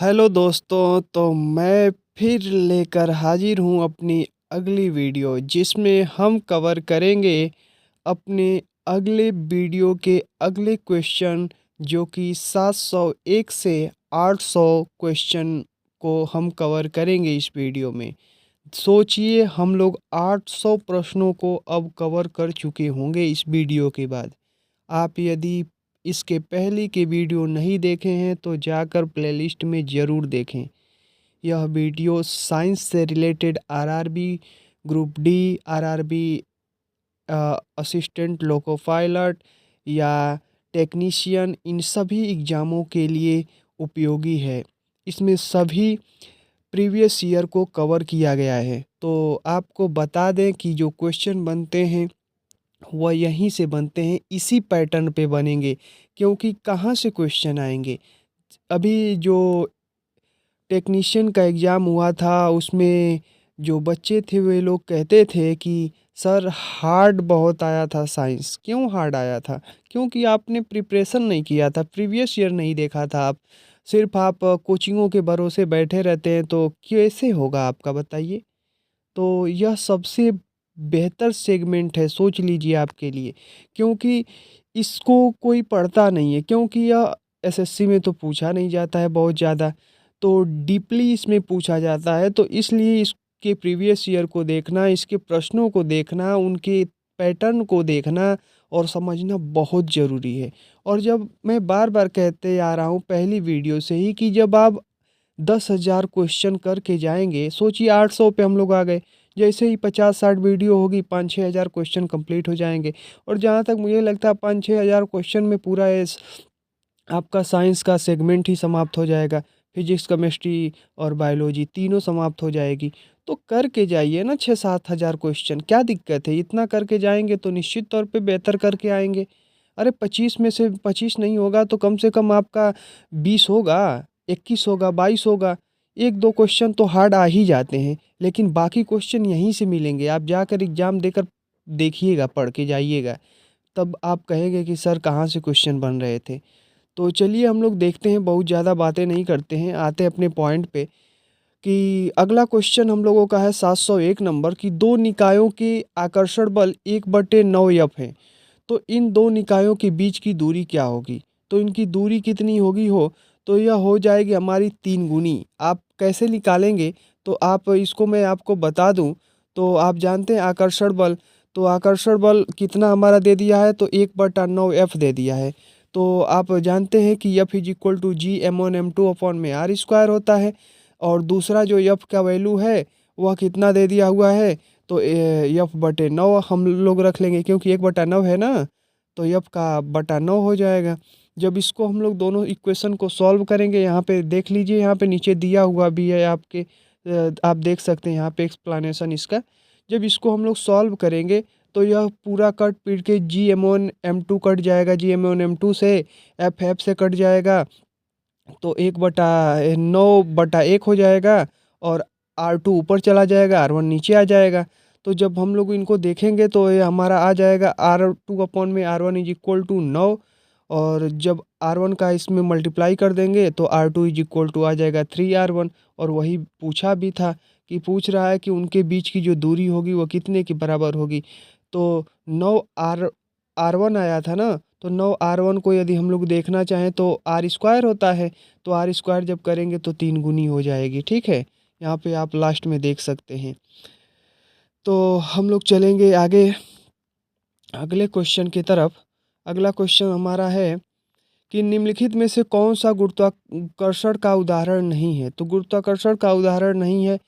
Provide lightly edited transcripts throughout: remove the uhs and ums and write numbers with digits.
Hello दोस्तों, तो मैं फिर लेकर हाजिर हूँ अपनी अगली वीडियो जिसमें हम कवर करेंगे अपने अगले वीडियो के अगले क्वेश्चन जो कि 701 से 800 क्वेश्चन को हम कवर करेंगे इस वीडियो में। सोचिए हम लोग 800 प्रश्नों को अब कवर कर चुके होंगे इस वीडियो के बाद। आप यदि इसके पहले के वीडियो नहीं देखे हैं तो जाकर प्लेलिस्ट में ज़रूर देखें। यह वीडियो साइंस से related RRB group D, RRB assistant loco pilot या टेक्नीशियन, इन सभी एग्ज़ामों के लिए उपयोगी है। इसमें सभी प्रीवियस ईयर को कवर किया गया है। तो आपको बता दें कि जो क्वेश्चन बनते हैं वह यहीं से बनते हैं, इसी पैटर्न पे बनेंगे। क्योंकि कहाँ से क्वेश्चन आएंगे? अभी जो टेक्नीशियन का एग्ज़ाम हुआ था उसमें जो बच्चे थे वे लोग कहते थे कि सर हार्ड बहुत आया था साइंस। क्यों हार्ड आया था? क्योंकि आपने प्रिपरेशन नहीं किया था, प्रीवियस ईयर नहीं देखा था। आप सिर्फ आप कोचिंगों के भरोसे बैठे रहते हैं तो कैसे होगा आपका, बताइए। तो यह सबसे बेहतर सेगमेंट है, सोच लीजिए आपके लिए। क्योंकि इसको कोई पढ़ता नहीं है, क्योंकि यह एसएससी में तो पूछा नहीं जाता है बहुत ज़्यादा, तो डीपली इसमें पूछा जाता है। तो इसलिए इसके प्रीवियस ईयर को देखना, इसके प्रश्नों को देखना, उनके पैटर्न को देखना और समझना बहुत ज़रूरी है। और जब मैं बार बार कहते आ रहा हूँ पहली वीडियो से ही कि जब आप 10,000 क्वेश्चन करके जाएंगे, सोचिए 800 पे हम लोग आ गए, जैसे ही 50-60 वीडियो होगी 5-6 हज़ार क्वेश्चन कंप्लीट हो जाएंगे। और जहाँ तक मुझे लगता है 5-6 हज़ार क्वेश्चन में पूरा इस आपका साइंस का सेगमेंट ही समाप्त हो जाएगा। फिजिक्स, केमिस्ट्री और बायोलॉजी तीनों समाप्त हो जाएगी। तो करके जाइए ना 6-7 हज़ार क्वेश्चन, क्या दिक्कत है? इतना करके जाएंगे तो निश्चित तौर पे बेहतर करके आएंगे। अरे 25 में से 25 नहीं होगा तो कम से कम आपका 20 होगा, 21 होगा, 22 होगा। एक दो क्वेश्चन तो हार्ड आ ही जाते हैं, लेकिन बाकी क्वेश्चन यहीं से मिलेंगे। आप जाकर एग्जाम देकर देखिएगा, पढ़ के जाइएगा, तब आप कहेंगे कि सर कहाँ से क्वेश्चन बन रहे थे। तो चलिए हम लोग देखते हैं, बहुत ज़्यादा बातें नहीं करते हैं, आते हैं अपने पॉइंट पे कि अगला क्वेश्चन हम लोगों का है 701 नंबर की दो निकायों के आकर्षण बल 1/9 एफ है। तो इन दो निकायों के बीच की दूरी क्या होगी? तो इनकी दूरी कितनी होगी तो यह हो जाएगी हमारी 3 गुनी। आप कैसे निकालेंगे? तो आप इसको मैं आपको बता दूं। तो आप जानते हैं आकर्षण बल, तो आकर्षण बल कितना हमारा दे दिया है? तो 1/9 एफ दे दिया है। तो आप जानते हैं कि F is equal to G m1 m2 upon में आर स्क्वायर होता है। और दूसरा जो एफ का वैल्यू है वह कितना दे दिया हुआ है? तो एफ बटे 9 हम लोग रख लेंगे, क्योंकि 1/9 है ना, तो एफ का बटा 9 हो जाएगा। जब इसको हम लोग दोनों इक्वेशन को सॉल्व करेंगे, यहाँ पे देख लीजिए, यहाँ पे नीचे दिया हुआ भी है आपके, आप देख सकते हैं यहाँ पे एक्सप्लेनेशन इसका। जब इसको हम लोग सॉल्व करेंगे तो यह पूरा कट पीट के GM1 M2 कट जाएगा, GM1 M2 से एफ से कट जाएगा, तो 1/9/1 हो जाएगा। और R2 ऊपर चला जाएगा, R1 नीचे आ जाएगा। तो जब हम लोग इनको देखेंगे तो ये हमारा आ जाएगा R2 अपॉन में R1 इज इक्वल टू 9। और जब R1 का इसमें मल्टीप्लाई कर देंगे तो R2 इज इक्वल टू आ जाएगा 3R1। और वही पूछा भी था कि पूछ रहा है कि उनके बीच की जो दूरी होगी वो कितने के बराबर होगी। तो 9R1 आया था ना, तो 9R1 को यदि हम लोग देखना चाहें तो आर स्क्वायर होता है। तो आर स्क्वायर जब करेंगे तो 3 गुनी हो जाएगी, ठीक है। यहाँ पे आप लास्ट में देख सकते हैं। तो हम लोग चलेंगे आगे अगले क्वेश्चन की तरफ। अगला क्वेश्चन हमारा है कि निम्नलिखित में से कौन सा गुरुत्वाकर्षण का उदाहरण नहीं है? तो गुरुत्वाकर्षण का उदाहरण नहीं है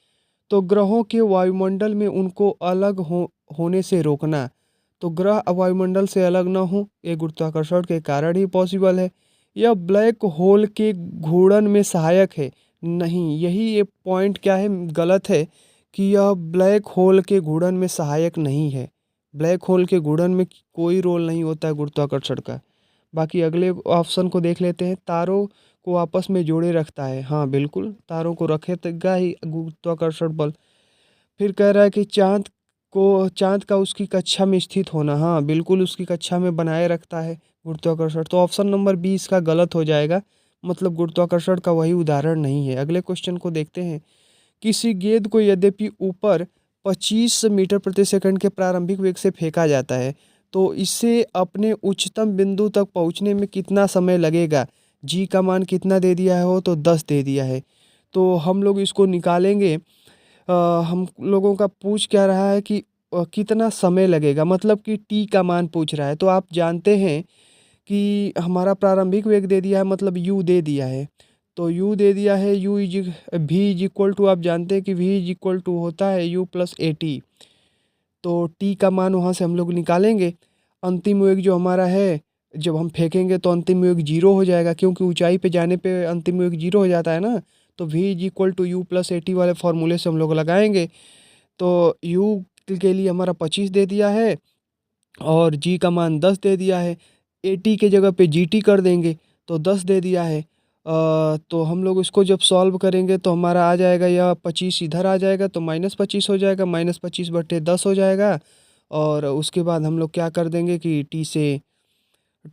तो ग्रहों के वायुमंडल में उनको अलग होने से रोकना। तो ग्रह वायुमंडल से अलग ना हो, ये गुरुत्वाकर्षण के कारण ही पॉसिबल है। यह ब्लैक होल के घूर्णन में सहायक है? नहीं, यही ये पॉइंट क्या है, गलत है कि यह ब्लैक होल के घूर्णन में सहायक नहीं है। ब्लैक होल के घूर्णन में कोई रोल नहीं होता है गुरुत्वाकर्षण का। बाकी अगले ऑप्शन को देख लेते हैं, तारों को आपस में जोड़े रखता है। हाँ बिल्कुल, तारों को रखेगा ही गुरुत्वाकर्षण बल। फिर कह रहा है कि चांद का उसकी कक्षा में स्थित होना, हाँ बिल्कुल उसकी कक्षा में बनाए रखता है गुरुत्वाकर्षण। तो ऑप्शन नंबर 20 का गलत हो जाएगा। मतलब गुरुत्वाकर्षण का वही उदाहरण नहीं है। अगले क्वेश्चन को देखते हैं। किसी गेंद को यद्यपि ऊपर 25 मीटर प्रति सेकंड के प्रारंभिक वेग से फेंका जाता है, तो इसे अपने उच्चतम बिंदु तक पहुंचने में कितना समय लगेगा? जी का मान कितना दे दिया है? वो तो 10 दे दिया है। तो हम लोग इसको निकालेंगे। हम लोगों का पूछ क्या रहा है कि कितना समय लगेगा, मतलब कि टी का मान पूछ रहा है। तो आप जानते हैं कि हमारा प्रारंभिक वेग दे दिया है, मतलब यू दे दिया है। तो यू दे दिया है, U is V is equal to, आप जानते हैं कि वी इज इक्वल टू होता है यू प्लस ए टी। तो टी का मान वहाँ से हम लोग निकालेंगे। अंतिम वेग जो हमारा है, जब हम फेंकेंगे तो अंतिम वेग जीरो हो जाएगा, क्योंकि ऊंचाई पे जाने पे अंतिम वेग जीरो हो जाता है ना। तो V is equal to U plus A T वाले फॉर्मूले से हम लोग लगाएंगे। तो यू के लिए हमारा 25 दे दिया है और जी का मान 10 दे दिया है। ए टी के जगह पे जी टी कर देंगे तो 10 दे दिया है। तो हम लोग इसको जब सॉल्व करेंगे तो हमारा आ जाएगा, यह 25 इधर आ जाएगा तो -25 हो जाएगा, -25/10 हो जाएगा। और उसके बाद हम लोग क्या कर देंगे कि टी से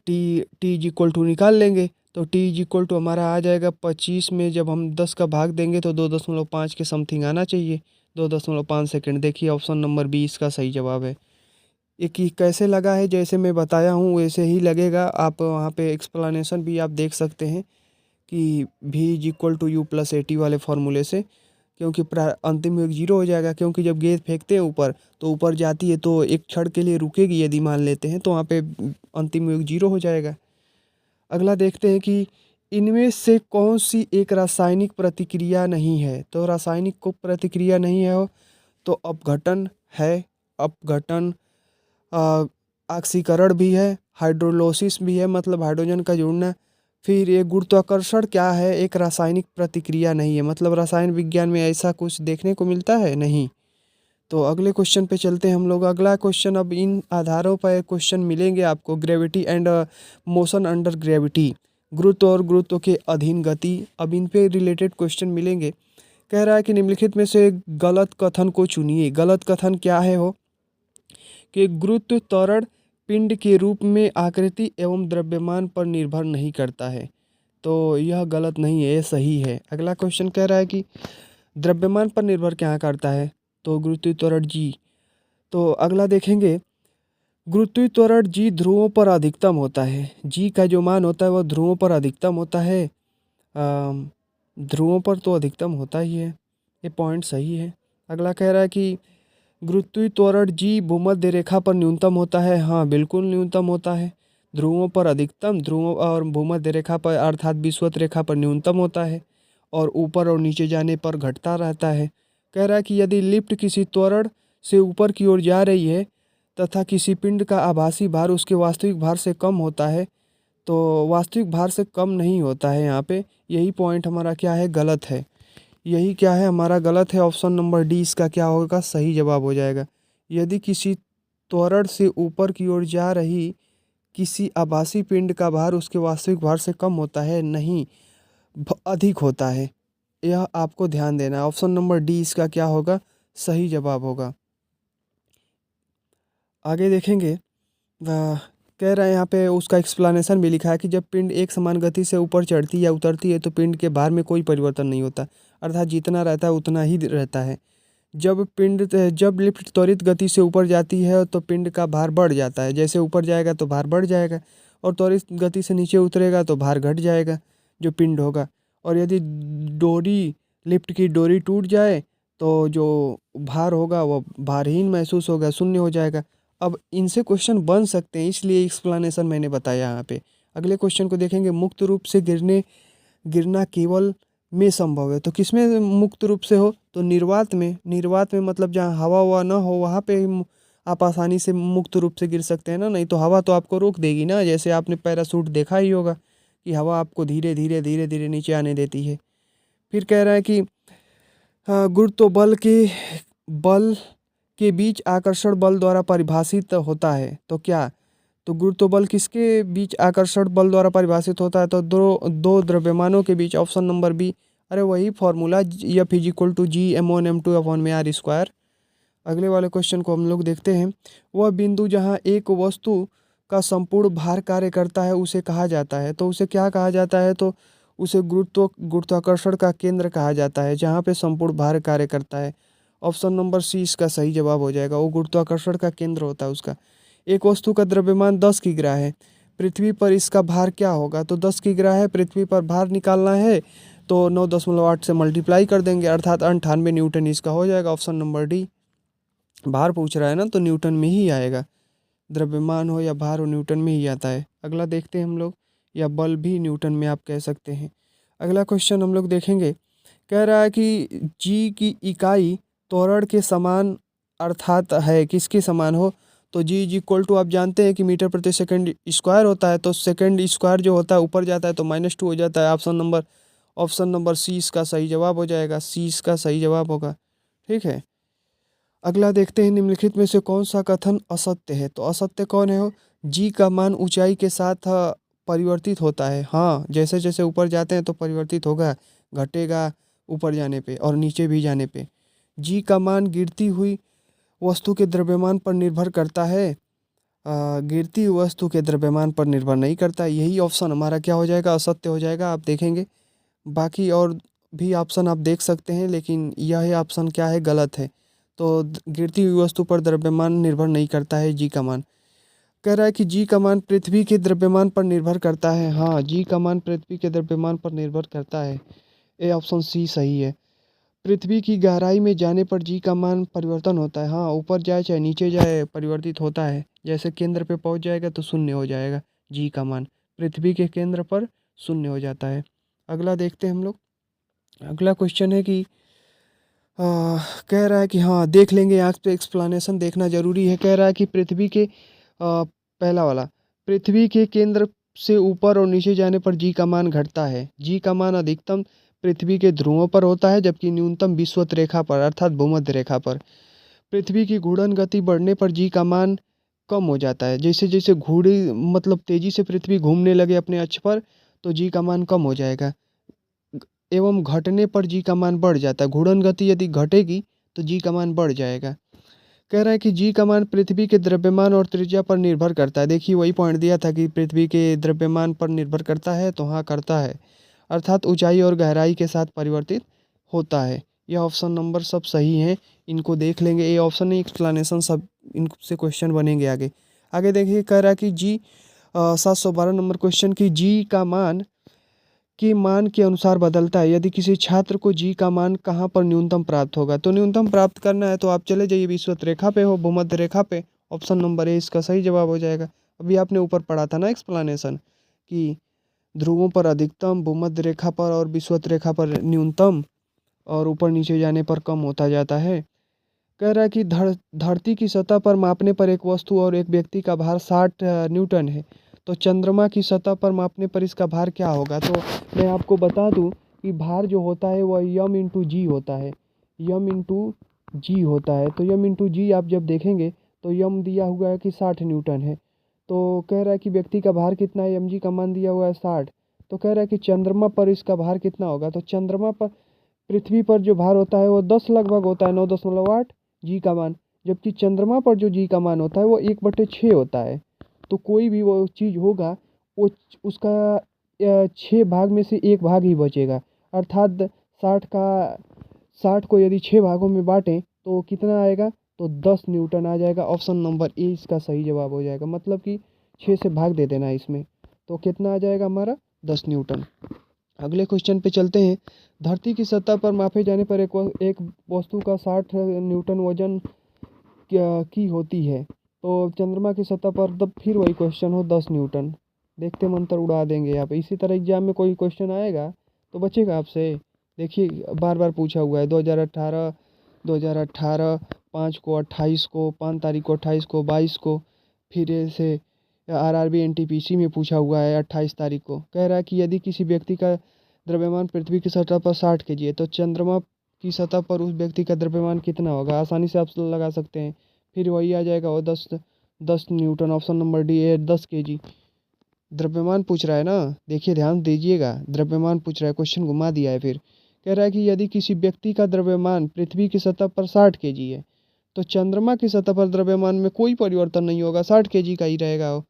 टी इज इक्वल टू निकाल लेंगे। तो टी इज इक्वल टू हमारा आ जाएगा 25 में जब हम 10 का भाग देंगे तो 2.5 के समथिंग आना चाहिए। 2.5 सेकंड। देखिए ऑप्शन नंबर बी इसका सही जवाब है। ये कि कैसे लगा है, जैसे मैं बताया हूँ वैसे ही लगेगा। आप वहाँ पे एक्सप्लेनेशन भी आप देख सकते हैं कि V is equal to U plus A T वाले फार्मूले से, क्योंकि अंतिम वेग जीरो हो जाएगा। क्योंकि जब गेंद फेंकते हैं ऊपर तो ऊपर जाती है तो एक क्षण के लिए रुकेगी, यदि मान लेते हैं तो वहाँ पे अंतिम वेग जीरो हो जाएगा। अगला देखते हैं कि इनमें से कौन सी एक रासायनिक प्रतिक्रिया नहीं है? तो रासायनिक को प्रतिक्रिया नहीं है तो अपघटन है। अपघटन, ऑक्सीकरण भी है, हाइड्रोलिसिस भी है, मतलब हाइड्रोजन का जुड़ना। फिर ये गुरुत्वाकर्षण क्या है? एक रासायनिक प्रतिक्रिया नहीं है, मतलब रसायन विज्ञान में ऐसा कुछ देखने को मिलता है नहीं। तो अगले क्वेश्चन पे चलते हैं हम लोग। अगला क्वेश्चन, अब इन आधारों पर क्वेश्चन मिलेंगे आपको। Gravity and motion under gravity, गुरुत्व और गुरुत्व के अधीन गति, अब इन पे रिलेटेड क्वेश्चन मिलेंगे। कह रहा है कि निम्नलिखित में से गलत कथन को चुनिए। गलत कथन क्या है हो कि गुरुत्व त्वरण पिंड के रूप में आकृति एवं द्रव्यमान पर निर्भर नहीं करता है। तो यह गलत नहीं है, ये सही है। अगला क्वेश्चन कह रहा है कि द्रव्यमान पर निर्भर क्या करता है? तो गुरुत्व त्वरण जी। तो अगला देखेंगे, गुरुत्व त्वरण जी ध्रुवों पर अधिकतम होता है। जी का जो मान होता है वह ध्रुवों पर अधिकतम होता है। ध्रुवों पर तो अधिकतम होता ही है, ये पॉइंट सही है। अगला कह रहा है कि गुरुत्वीय त्वरण जी भूमध्य रेखा पर न्यूनतम होता है। हाँ, बिल्कुल न्यूनतम होता है। ध्रुवों पर अधिकतम, ध्रुवों और भूमध्य रेखा पर अर्थात विषुवत रेखा पर न्यूनतम होता है और ऊपर और नीचे जाने पर घटता रहता है। कह रहा है कि यदि लिफ्ट किसी त्वरण से ऊपर की ओर जा रही है तथा किसी पिंड का आभासी भार उसके वास्तविक भार से कम होता है, तो वास्तविक भार से कम नहीं होता है। यहाँ पे यही पॉइंट हमारा क्या है? गलत है। यही क्या है? हमारा गलत है। ऑप्शन नंबर डी इसका क्या होगा? सही जवाब हो जाएगा। यदि किसी त्वरण से ऊपर की ओर जा रही किसी आभासी पिंड का भार उसके वास्तविक भार से कम होता है, नहीं, अधिक होता है। यह आपको ध्यान देना है। ऑप्शन नंबर डी इसका क्या होगा? सही जवाब होगा। आगे देखेंगे, कह रहा है यहाँ पे उसका एक्सप्लेनेशन भी लिखा है कि जब पिंड एक समान गति से ऊपर चढ़ती या उतरती है तो पिंड के भार में कोई परिवर्तन नहीं होता, अर्थात जितना रहता है उतना ही रहता है। जब लिफ्ट त्वरित गति से ऊपर जाती है तो पिंड का भार बढ़ जाता है। जैसे ऊपर जाएगा तो भार बढ़ जाएगा और त्वरित गति से नीचे उतरेगा तो भार घट जाएगा, जो पिंड होगा। और यदि डोरी लिफ्ट की डोरी टूट जाए तो जो भार होगा वो भारहीन महसूस होगा, शून्य हो जाएगा। अब इनसे क्वेश्चन बन सकते हैं, इसलिए एक्सप्लेनेशन मैंने बताया यहाँ पे। अगले क्वेश्चन को देखेंगे, मुक्त रूप से गिरना केवल में संभव है। तो किसमें मुक्त रूप से हो? तो निर्वात में। निर्वात में मतलब जहाँ हवा हुआ ना हो वहाँ पे ही आप आसानी से मुक्त रूप से गिर सकते हैं ना। नहीं तो हवा तो आपको रोक देगी ना। जैसे आपने पैराशूट देखा ही होगा कि हवा आपको धीरे धीरे धीरे धीरे नीचे आने देती है। फिर कह रहा है कि गुरुत्व बल के बीच आकर्षण बल द्वारा परिभाषित होता है। तो क्या? तो गुरुत्व बल किसके बीच आकर्षण बल द्वारा परिभाषित होता है? तो दो द्रव्यमानों के बीच। Option number B. अरे वही formula, F is equal to G m1 m2/r²। अगले वाले क्वेश्चन को हम लोग देखते हैं। वह बिंदु जहाँ एक वस्तु का संपूर्ण भार कार्य करता है उसे कहा जाता है। तो उसे क्या कहा जाता है? तो उसे गुरुत्वाकर्षण का केंद्र कहा जाता है, जहाँ पे संपूर्ण भार कार्य करता है। ऑप्शन नंबर सी इसका सही जवाब हो जाएगा, वो गुरुत्वाकर्षण का केंद्र होता है उसका। एक वस्तु का द्रव्यमान 10 किग्रा है, पृथ्वी पर इसका भार क्या होगा? तो 10 किग्रा है, पृथ्वी पर भार निकालना है तो 9.8 से मल्टीप्लाई कर देंगे, अर्थात 98 न्यूटन इसका हो जाएगा। ऑप्शन नंबर डी, भार पूछ रहा है ना तो न्यूटन में ही आएगा, द्रव्यमान हो या भार हो न्यूटन में ही आता है। अगला देखते हैं हम लोग, या बल भी न्यूटन में आप कह सकते हैं। अगला क्वेश्चन हम लोग देखेंगे, कह रहा है कि जी की इकाई त्वरण के समान अर्थात है, किसके समान हो? तो जी इज इक्वल टू, आप जानते हैं कि मीटर प्रति सेकंड स्क्वायर होता है, तो सेकंड स्क्वायर जो होता है ऊपर जाता है तो -2 हो जाता है। ऑप्शन नंबर सी इसका सही जवाब हो जाएगा, सी इसका सही जवाब होगा। ठीक है, अगला देखते हैं, निम्नलिखित में से कौन सा कथन असत्य है? तो असत्य कौन है हो? जी का मान ऊंचाई के साथ परिवर्तित होता है। हाँ, जैसे जैसे ऊपर जाते हैं तो परिवर्तित होगा, घटेगा ऊपर जाने पे और नीचे भी जाने पे। जी का मान गिरती हुई वस्तु के द्रव्यमान पर निर्भर करता है, गिरती हुई वस्तु के द्रव्यमान पर निर्भर नहीं करता। यही ऑप्शन हमारा क्या हो जाएगा? असत्य हो जाएगा। आप देखेंगे बाकी और भी ऑप्शन आप देख सकते हैं, लेकिन यह ऑप्शन क्या है? गलत है। तो गिरती हुई वस्तु पर द्रव्यमान निर्भर नहीं करता है जी का मान। कह रहा है कि जी का मान पृथ्वी के द्रव्यमान पर निर्भर करता है। हाँ, जी का मान पृथ्वी के द्रव्यमान पर निर्भर करता है, ये ऑप्शन सी सही है। पृथ्वी की गहराई में जाने पर जी का मान परिवर्तन होता है। हाँ, ऊपर जाए चाहे नीचे जाए परिवर्तित होता है। जैसे केंद्र पे पहुंच जाएगा तो शून्य हो जाएगा, जी का मान पृथ्वी के केंद्र पर शून्य हो जाता है। अगला देखते हैं हम लोग। अगला क्वेश्चन है कि आ, कह रहा है कि हाँ देख लेंगे, यहाँ पे एक्सप्लेनेशन देखना जरूरी है। कह रहा है कि पृथ्वी के पहला वाला, पृथ्वी के केंद्र से ऊपर और नीचे जाने पर जी का मान घटता है। जी का मान अधिकतम पृथ्वी के ध्रुवों पर होता है, जबकि न्यूनतम विषुवत रेखा पर अर्थात भूमध्य रेखा पर। पृथ्वी की घूर्णन गति बढ़ने पर जी का मान कम हो जाता है। जैसे जैसे घूर्णी मतलब तेजी से पृथ्वी घूमने लगे अपने अक्ष पर तो जी का मान कम हो जाएगा, एवं घटने पर जी का मान बढ़ जाता है। घूर्णन गति यदि घटेगी तो जी का मान बढ़ जाएगा। कह रहा है कि जी का मान पृथ्वी के द्रव्यमान और त्रिज्या पर निर्भर करता है। देखिए वही पॉइंट दिया था कि पृथ्वी के द्रव्यमान पर निर्भर करता है, तो हाँ करता है, अर्थात ऊंचाई और गहराई के साथ परिवर्तित होता है। यह ऑप्शन नंबर सब सही है, इनको देख लेंगे। ये ऑप्शन नहीं, एक्सप्लेनेशन सब इनसे क्वेश्चन बनेंगे आगे। आगे देखिए, कह रहा है कि जी 712 नंबर क्वेश्चन की जी का मान के मान के अनुसार बदलता है। यदि किसी छात्र को जी का मान कहाँ पर न्यूनतम प्राप्त होगा? तो न्यूनतम प्राप्त करना है तो आप चले जाइए विषुवत रेखा पे हो, भूमध्य रेखा पे। ऑप्शन नंबर ए इसका सही जवाब हो जाएगा। अभी आपने ऊपर पढ़ा था ना एक्सप्लेनेशन कि ध्रुवों पर अधिकतम, भूमध्य रेखा पर और विषुवत रेखा पर न्यूनतम, और ऊपर नीचे जाने पर कम होता जाता है। कह रहा है कि धरती की सतह पर मापने पर एक वस्तु और एक व्यक्ति का भार 60 न्यूटन है, तो चंद्रमा की सतह पर मापने पर इसका भार क्या होगा? तो मैं आपको बता दूं कि भार जो होता है वह यम इंटू जी होता है, यम इंटू जी होता है। तो यम इंटू जी आप जब देखेंगे तो यम दिया हुआ है कि 60 न्यूटन है, तो कह रहा है कि व्यक्ति का भार कितना है? एम जी का मान दिया हुआ है 60, तो कह रहा है कि चंद्रमा पर इसका भार कितना होगा? तो चंद्रमा पर, पृथ्वी पर जो भार होता है वो 10 लगभग होता है, 9.8 जी का मान, जबकि चंद्रमा पर जो जी का मान होता है वो 1/6 होता है। तो कोई भी वो चीज़ होगा वो उसका 6 भाग में से 1 भाग ही बचेगा, अर्थात 60 का 60 को यदि 6 भागों में बांटें तो कितना आएगा? तो 10 न्यूटन आ जाएगा। ऑप्शन नंबर ए इसका सही जवाब हो जाएगा, मतलब कि 6 से भाग दे देना इसमें, तो कितना आ जाएगा हमारा? 10 न्यूटन। अगले क्वेश्चन पे चलते हैं। धरती की सतह पर मापे जाने पर एक वस्तु का 60 न्यूटन वजन की होती है, तो चंद्रमा की सतह पर तब फिर वही क्वेश्चन हो 10 न्यूटन। देखते मंत्र उड़ा देंगे आप। इसी तरह एग्जाम में कोई क्वेश्चन आएगा तो बचेगा आपसे। देखिए बार बार पूछा हुआ है, 2018 5 को, 28 को, 5 तारीख को, 28 को, 22 को, फिर से आरआरबी एनटीपीसी में पूछा हुआ है 28 तारीख को। कह रहा है कि यदि किसी व्यक्ति का द्रव्यमान पृथ्वी की सतह पर 60 केजी है, तो चंद्रमा की सतह पर उस व्यक्ति का द्रव्यमान कितना होगा? आसानी से आप लगा सकते हैं, फिर वही आ जाएगा, वो 10 न्यूटन। ऑप्शन नंबर डी है, 10 केजी द्रव्यमान पूछ रहा है ना, देखिए ध्यान दीजिएगा, द्रव्यमान पूछ रहा है, क्वेश्चन घुमा दिया है। फिर कह रहा है कि यदि किसी व्यक्ति का द्रव्यमान पृथ्वी की सतह पर 60 केजी है, तो चंद्रमा की सतह पर द्रव्यमान में कोई परिवर्तन नहीं होगा, 60 केजी का ही रहेगा वो।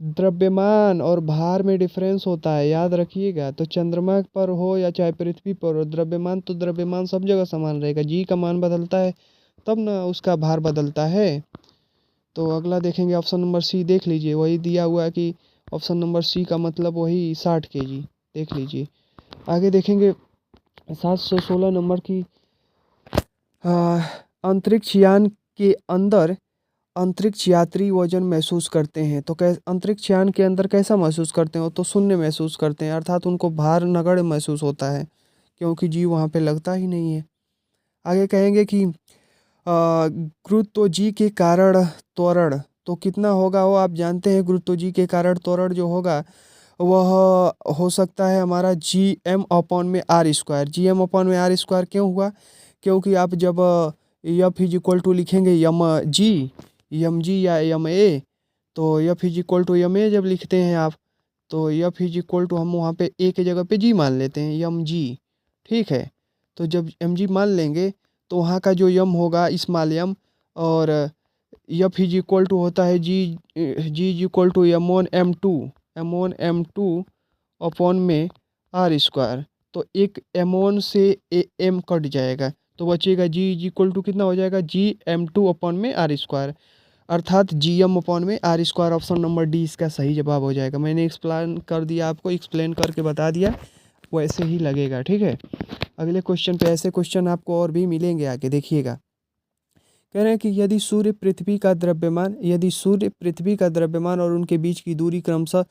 द्रव्यमान और भार में डिफरेंस होता है, याद रखिएगा। तो चंद्रमा पर हो या चाहे पृथ्वी पर हो, द्रव्यमान तो द्रव्यमान सब जगह समान रहेगा, जी का मान बदलता है तब ना उसका भार बदलता है। तो अगला देखेंगे ऑप्शन नंबर सी, देख लीजिए वही दिया हुआ है कि ऑप्शन नंबर सी का मतलब वही 60 kg, देख लीजिए। आगे देखेंगे 716 नंबर की, आ, अंतरिक्ष यान के अंदर अंतरिक्ष यात्री वजन महसूस करते हैं, तो अंतरिक्ष यान के अंदर कैसा महसूस करते हैं? तो शून्य महसूस करते हैं, अर्थात उनको भार नगण्य महसूस होता है, क्योंकि जीव वहाँ पे लगता ही नहीं है। आगे कहेंगे कि गुरुत्व जी के कारण त्वरण तो कितना होगा, वो आप जानते हैं। गुरुत्व जी के कारण त्वरण जो होगा वह हो सकता है हमारा G m/में r²। G m/में r² क्यों हुआ? क्योंकि आप जब F इज इक्वल टू लिखेंगे mg या ma, तो F is equal to ma जब लिखते हैं आप, तो F इज इक्वल टू हम वहाँ पे a के जगह पे g मान लेते हैं, mg। ठीक है, तो जब mg मान लेंगे तो वहाँ का जो m होगा स्मॉल m, और F इज इक्वल टू होता है g is equal to m1 m2 upon में r²। तो एक m1 से m कट जाएगा तो बचेगा g इज इक्वल टू कितना हो जाएगा, Gm2 अपॉन में r², अर्थात Gm अपॉन में r²। ऑप्शन नंबर डी इसका सही जवाब हो जाएगा। मैंने एक्सप्लेन कर दिया, आपको एक्सप्लेन करके बता दिया, वैसे ही लगेगा। ठीक है, अगले क्वेश्चन पे ऐसे क्वेश्चन आपको और भी मिलेंगे आगे, देखिएगा। कह रहे हैं कि यदि सूर्य पृथ्वी का द्रव्यमान और उनके बीच की दूरी क्रमशः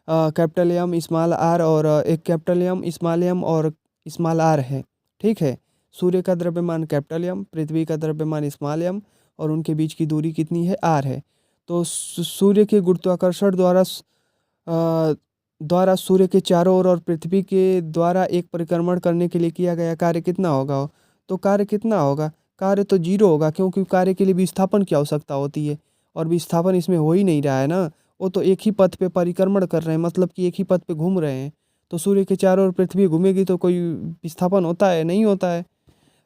कैपिटल एम स्मॉल आर और एक कैपिटल एम स्मॉल एम और स्मॉल आर है। ठीक है, सूर्य का द्रव्यमान कैपिटल एम, पृथ्वी का द्रव्यमान स्मॉल एम और उनके बीच की दूरी कितनी है, आर है। तो सूर्य के गुरुत्वाकर्षण द्वारा सूर्य के चारों ओर और पृथ्वी के द्वारा एक परिक्रमण करने के लिए किया गया कार्य कितना होगा? तो कार्य कितना होगा? कार्य तो जीरो होगा, क्योंकि कार्य के लिए विस्थापन की आवश्यकता होती है और विस्थापन इसमें हो ही नहीं रहा है ना। वो तो एक ही पथ पे परिक्रमण कर रहे हैं, मतलब कि एक ही पथ पे घूम रहे हैं। तो सूर्य के चारों ओर पृथ्वी घूमेगी तो कोई विस्थापन होता है? नहीं होता है,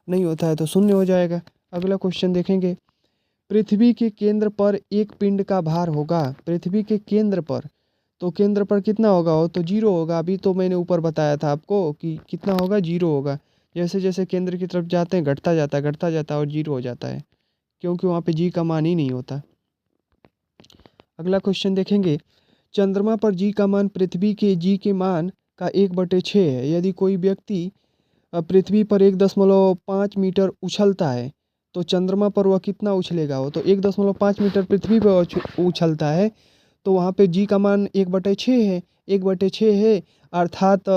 नहीं होता है, तो शून्य हो जाएगा। अगला क्वेश्चन देखेंगे, पृथ्वी के केंद्र पर एक पिंड का भार होगा। पृथ्वी के केंद्र पर, तो केंद्र पर कितना होगा? वो तो जीरो होगा। अभी तो मैंने ऊपर बताया था आपको कि कितना होगा, जीरो होगा। जैसे जैसे केंद्र की तरफ जाते हैं घटता जाता है और जीरो हो जाता है, क्योंकि वहाँ पे जी का मान ही नहीं होता। अगला क्वेश्चन देखेंगे, चंद्रमा पर जी का मान पृथ्वी के जी के मान का 1/6 है। यदि कोई व्यक्ति पृथ्वी पर 1.5 मीटर उछलता है तो चंद्रमा पर वह कितना उछलेगा? वो तो 1.5 मीटर पृथ्वी पर उछलता है, तो वहाँ पे जी का मान 1/6 है, 1/6 है, अर्थात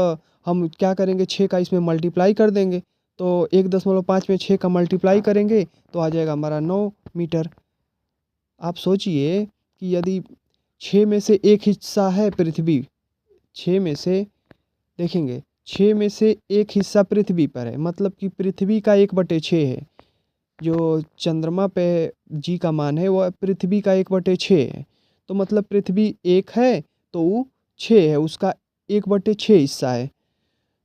हम क्या करेंगे, 6 का इसमें मल्टीप्लाई कर देंगे। तो 1.5 में 6 का मल्टीप्लाई करेंगे तो आ जाएगा हमारा 9 मीटर। आप सोचिए कि यदि 6 में से एक हिस्सा है पृथ्वी, 6 में से देखेंगे 6 में से एक हिस्सा पृथ्वी पर है, मतलब कि पृथ्वी का 1/6 है। जो चंद्रमा पे जी का मान है वह पृथ्वी का 1/6 है, तो मतलब पृथ्वी एक है तो वो 6 है, उसका 1/6 हिस्सा है।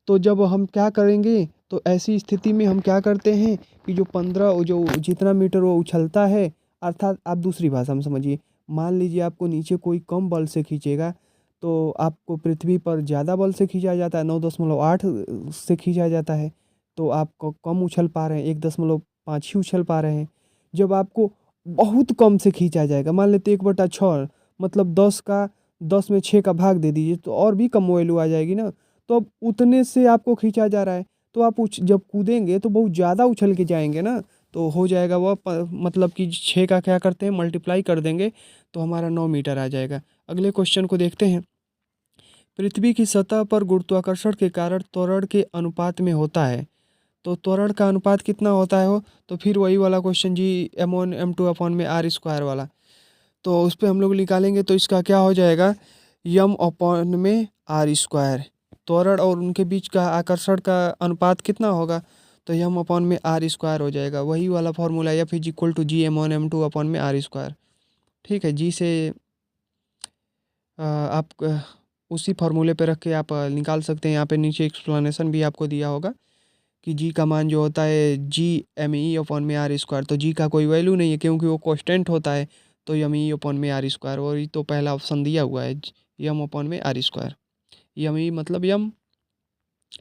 तो जब हम क्या करेंगे, तो ऐसी स्थिति में हम क्या करते हैं कि जो जितना मीटर वो उछलता है, अर्थात आप दूसरी भाषा में समझिए, मान लीजिए आपको नीचे कोई कम बल से खींचेगा तो आपको पृथ्वी पर ज़्यादा बल से खींचा जाता है, 9.8 से खींचा जाता है, तो आप कम उछल पा रहे हैं, 1.5 ही उछल पा रहे हैं। जब आपको बहुत कम से खींचा जाएगा, मान लेते 1/6, मतलब 10 में 6 का भाग दे दीजिए तो और भी कम वैल्यू आ जाएगी ना। तो अब उतने से आपको खींचा जा रहा है, तो आप जब कूदेंगे तो बहुत ज़्यादा उछल के जाएंगे ना, तो हो जाएगा वह मतलब कि 6 का क्या करते हैं, मल्टीप्लाई कर देंगे तो हमारा 9 मीटर आ जाएगा। अगले क्वेश्चन को देखते हैं, पृथ्वी की सतह पर गुरुत्वाकर्षण के कारण त्वरण के अनुपात में होता है, तो त्वरण का अनुपात कितना होता है? हो तो फिर वही वाला क्वेश्चन Gm1 m2 अपॉन में r² वाला, तो उस पर हम लोग निकालेंगे तो इसका क्या हो जाएगा, यम अपॉन में r²। त्वरण और उनके बीच का आकर्षण का अनुपात कितना होगा, तो यम अपॉन में r² हो जाएगा। वही वाला formula F is equal to Gm1 m2 upon में r²। ठीक है, जी से आप उसी फार्मूले पे रख के आप निकाल सकते हैं। यहाँ पे नीचे एक्सप्लेनेशन भी आपको दिया होगा कि जी का मान जो होता है Gme अपॉन में r², तो जी का कोई वैल्यू नहीं है क्योंकि वो कांस्टेंट होता है। तो यम ई अपॉन में आर स्क्वायर, और ये तो पहला ऑप्शन दिया हुआ है, यम अपॉन में आर स्क्वायर। यम ई मतलब यम।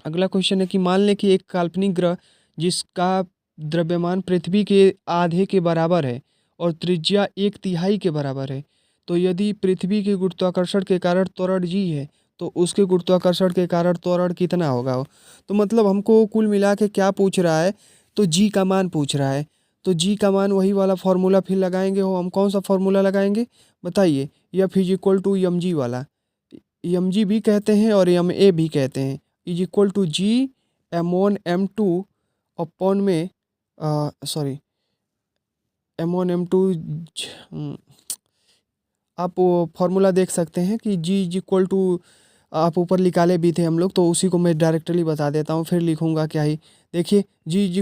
अगला क्वेश्चन है कि मान लें कि एक काल्पनिक ग्रह जिसका द्रव्यमान पृथ्वी के आधे के बराबर है और त्रिज्या एक तिहाई के बराबर है, तो यदि पृथ्वी के गुरुत्वाकर्षण के कारण त्वरण जी है तो उसके गुरुत्वाकर्षण के कारण त्वरण कितना होगा। तो मतलब हमको कुल मिला के क्या पूछ रहा है, तो जी का मान पूछ रहा है। तो जी का मान वही वाला फॉर्मूला फिर लगाएंगे, हो हम कौन सा फॉर्मूला लगाएंगे बताइए। F is equal to M G वाला, एम जी भी कहते हैं और एम ए भी कहते हैं, is equal to G M one M two upon में सॉरी एम1 एम2। आप वो फॉर्मूला देख सकते हैं कि जी इज इक्वल टू, आप ऊपर निकाले भी थे हम लोग, तो उसी को मैं डायरेक्टली बता देता हूँ, फिर लिखूंगा क्या ही। देखिए जी इज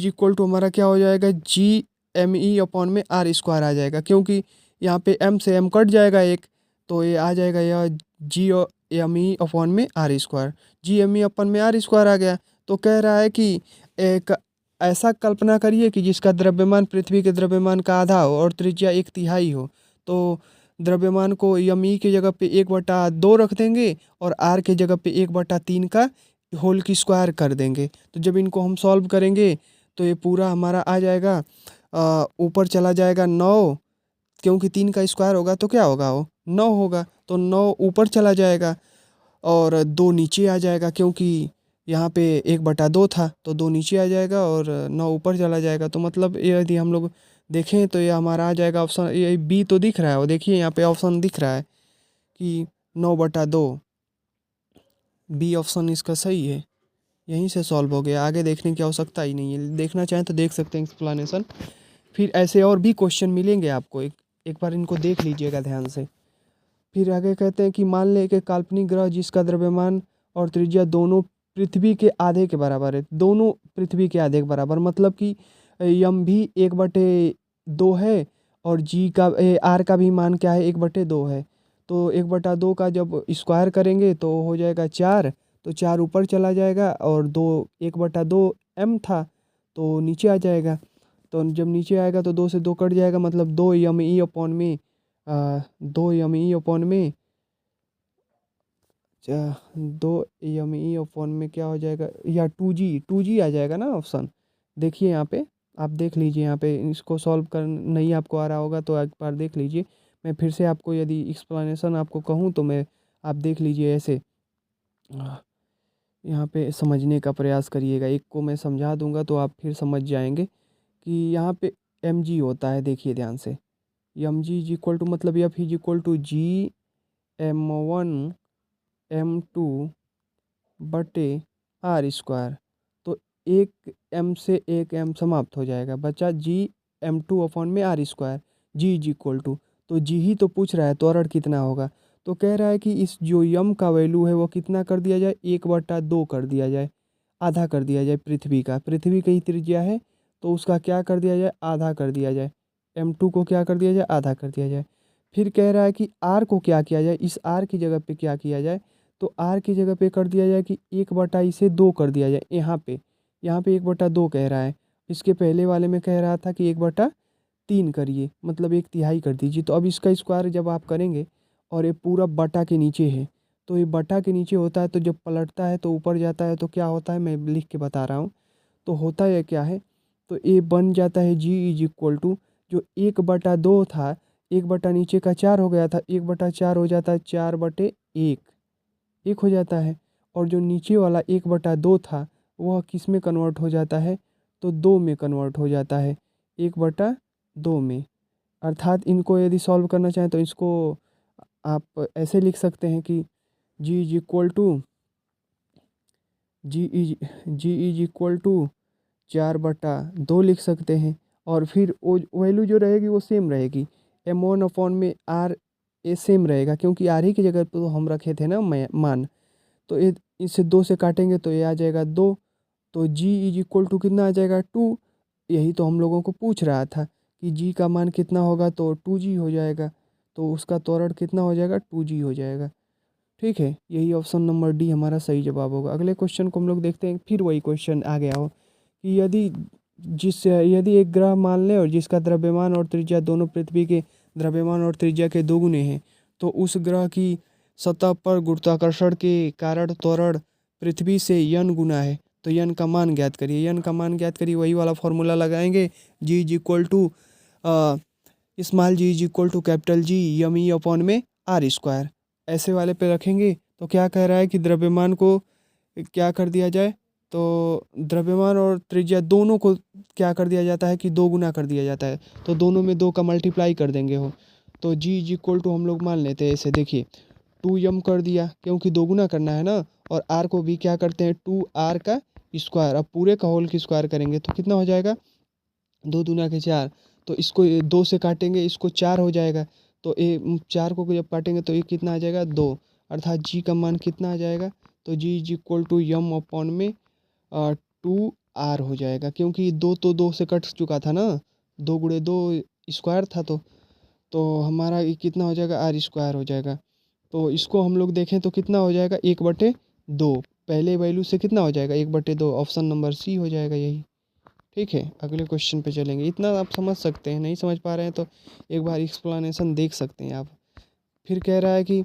इक्वल टू हमारा क्या हो जाएगा, जी एम ई अपॉन में आर स्क्वायर आ जाएगा, क्योंकि यहाँ पे एम से एम कट जाएगा एक, तो ये आ जाएगा यह जी एम ई अपॉन में R square. G M E upon में आर स्क्वायर आ गया। तो कह रहा है कि एक ऐसा कल्पना करिए कि जिसका द्रव्यमान पृथ्वी के द्रव्यमान का आधा हो और त्रिज्या एक तिहाई हो। तो द्रव्यमान को यम ई की जगह पे 1/2 रख देंगे और आर के जगह पे 1/3 का होल की स्क्वायर कर देंगे। तो जब इनको हम सॉल्व करेंगे तो ये पूरा हमारा आ जाएगा, ऊपर चला जाएगा 9, क्योंकि 3 का स्क्वायर होगा तो क्या होगा, वो 9 होगा, तो 9 ऊपर चला जाएगा और 2 नीचे आ जाएगा, क्योंकि यहाँ पे 1/2 था तो 2 नीचे आ जाएगा और 9 ऊपर चला जाएगा। तो मतलब ये यदि हम लोग देखें तो ये हमारा आ जाएगा ऑप्शन, ये बी तो दिख रहा है, वो देखिए यहाँ पे ऑप्शन दिख रहा है कि 9/2, बी ऑप्शन इसका सही है। यहीं से सॉल्व हो गया, आगे देखने की आवश्यकता ही नहीं है, देखना चाहें तो देख सकते हैं एक्सप्लेनेशन। फिर ऐसे और भी क्वेश्चन मिलेंगे आपको, एक बार इनको देख लीजिएगा ध्यान से। फिर आगे कहते हैं कि मान लें कि काल्पनिक ग्रह जिसका द्रव्यमान और त्रिज्या दोनों पृथ्वी के आधे के बराबर है, दोनों पृथ्वी के आधे के बराबर, मतलब कि यम भी 1/2 है और जी का आर का भी मान क्या है, 1/2 है। तो 1/2 का जब स्क्वायर करेंगे तो हो जाएगा 4, तो 4 ऊपर चला जाएगा और 1/2 एम था तो नीचे आ जाएगा। तो जब नीचे आएगा तो 2 से 2 कट जाएगा, मतलब 2 यम ई अपॉन में 2 यम ई अपॉन में क्या हो जाएगा, या 2G आ जाएगा ना ऑप्शन। देखिए यहाँ पे, आप देख लीजिए, यहाँ पे इसको सॉल्व कर नहीं आपको आ रहा होगा तो एक बार देख लीजिए। मैं फिर से आपको यदि एक्सप्लेनेशन आपको कहूँ तो मैं, आप देख लीजिए ऐसे, यहाँ पे समझने का प्रयास करिएगा, एक को मैं समझा दूंगा तो आप फिर समझ जाएंगे कि यहाँ पे एम जी होता है, देखिए ध्यान से। M G is equal to मतलब F is equal to G M one M two बटे आर स्क्वायर। तो एक एम से एक एम समाप्त हो जाएगा, बचा जी एम2 अपॉन में R square. G is equal to, तो जी ही तो पूछ रहा है त्वरण कितना होगा, तो कह रहा है कि इस जो यम का वैल्यू है वो कितना कर दिया जाए, 1/2 कर दिया जाए, आधा कर दिया जाए। पृथ्वी की त्रिज्या है तो उसका क्या कर दिया जाए, आधा कर दिया जाए। M2 को क्या कर दिया जाए, आधा कर दिया जाए। फिर कह रहा है कि आर को क्या किया जाए, इस आर की जगह पे क्या किया जाए, तो आर की जगह पे कर दिया जाए कि 1/2 कर दिया जाए। यहाँ पे 1/2 कह रहा है, इसके पहले वाले में कह रहा था कि 1/3 करिए, मतलब एक तिहाई कर दीजिए। तो अब इसका स्क्वायर जब आप करेंगे और ये पूरा बटा के नीचे है, तो ये बटा के नीचे होता है तो जब पलटता है तो ऊपर जाता है, तो क्या होता है मैं लिख के बता रहा हूँ। तो होता है क्या है, तो ये बन जाता है जी इज इक्वल टू, जो 1/2 था, 1 नीचे का 4 हो गया था, 1/4 हो जाता है 4/1, एक हो जाता है। और जो नीचे वाला 1/2 था वह किस में कन्वर्ट हो जाता है, तो 2 में कन्वर्ट हो जाता है, 1/2 में। अर्थात इनको यदि सॉल्व करना चाहें तो इसको आप ऐसे लिख सकते हैं कि G is equal to G is equal to 4/2 लिख सकते हैं। और फिर वो वैल्यू जो रहेगी वो सेम रहेगी, M1 अपॉन में आर, ये सेम रहेगा क्योंकि आर ही की जगह पे तो हम रखे थे ना मान। तो ये इसे 2 से काटेंगे तो ये आ जाएगा 2, तो जी इज इक्वल टू कितना आ जाएगा 2। यही तो हम लोगों को पूछ रहा था कि जी का मान कितना होगा, तो 2G हो जाएगा, तो उसका त्वरण कितना हो जाएगा, 2G हो जाएगा। ठीक है, यही ऑप्शन नंबर डी हमारा सही जवाब होगा। अगले क्वेश्चन को हम लोग देखते हैं, फिर वही क्वेश्चन आ गया हो कि यदि जिस यदि एक ग्रह मान लें और जिसका द्रव्यमान और त्रिज्या दोनों पृथ्वी के द्रव्यमान और त्रिज्या के दोगुने हैं, तो उस ग्रह की सतह पर गुरुत्वाकर्षण के कारण त्वरण पृथ्वी से यन गुना है। तो यन का मान ज्ञात करिए, यन का मान ज्ञात करिए, वही वाला फॉर्मूला लगाएंगे, G is equal to small G is equal to capital G M E upon में आर स्क्वायर, ऐसे वाले पे रखेंगे। तो क्या कह रहा है कि द्रव्यमान को क्या कर दिया जाए, तो द्रव्यमान और त्रिज्या दोनों को क्या कर दिया जाता है कि दो गुना कर दिया जाता है, तो दोनों में दो का मल्टीप्लाई कर देंगे हो। तो जी इज इक्वल टू हम लोग मान लेते हैं ऐसे, देखिए 2m कर दिया क्योंकि दो गुना करना है ना, और r को भी क्या करते हैं 2r का स्क्वायर। अब पूरे का होल की स्क्वायर करेंगे तो कितना हो जाएगा, 2 दूना के 4। तो इसको 2 से काटेंगे, इसको 4 हो जाएगा। तो 4 को जब काटेंगे तो ये कितना आ जाएगा 2, अर्थात जी का मान कितना आ जाएगा, तो G is equal to M upon में 2r हो जाएगा, क्योंकि 2 तो 2 से कट चुका था ना, 2 गुणे 2 स्क्वायर था, तो हमारा ये कितना हो जाएगा आर स्क्वायर हो जाएगा। तो इसको हम लोग देखें तो कितना हो जाएगा 1/2, पहले वैल्यू से कितना हो जाएगा 1/2, ऑप्शन नंबर सी हो जाएगा यही। ठीक है, अगले क्वेश्चन पे चलेंगे। इतना आप समझ सकते हैं, नहीं समझ पा रहे हैं तो एक बार एक्सप्लेनेशन देख सकते हैं आप। फिर कह रहा है कि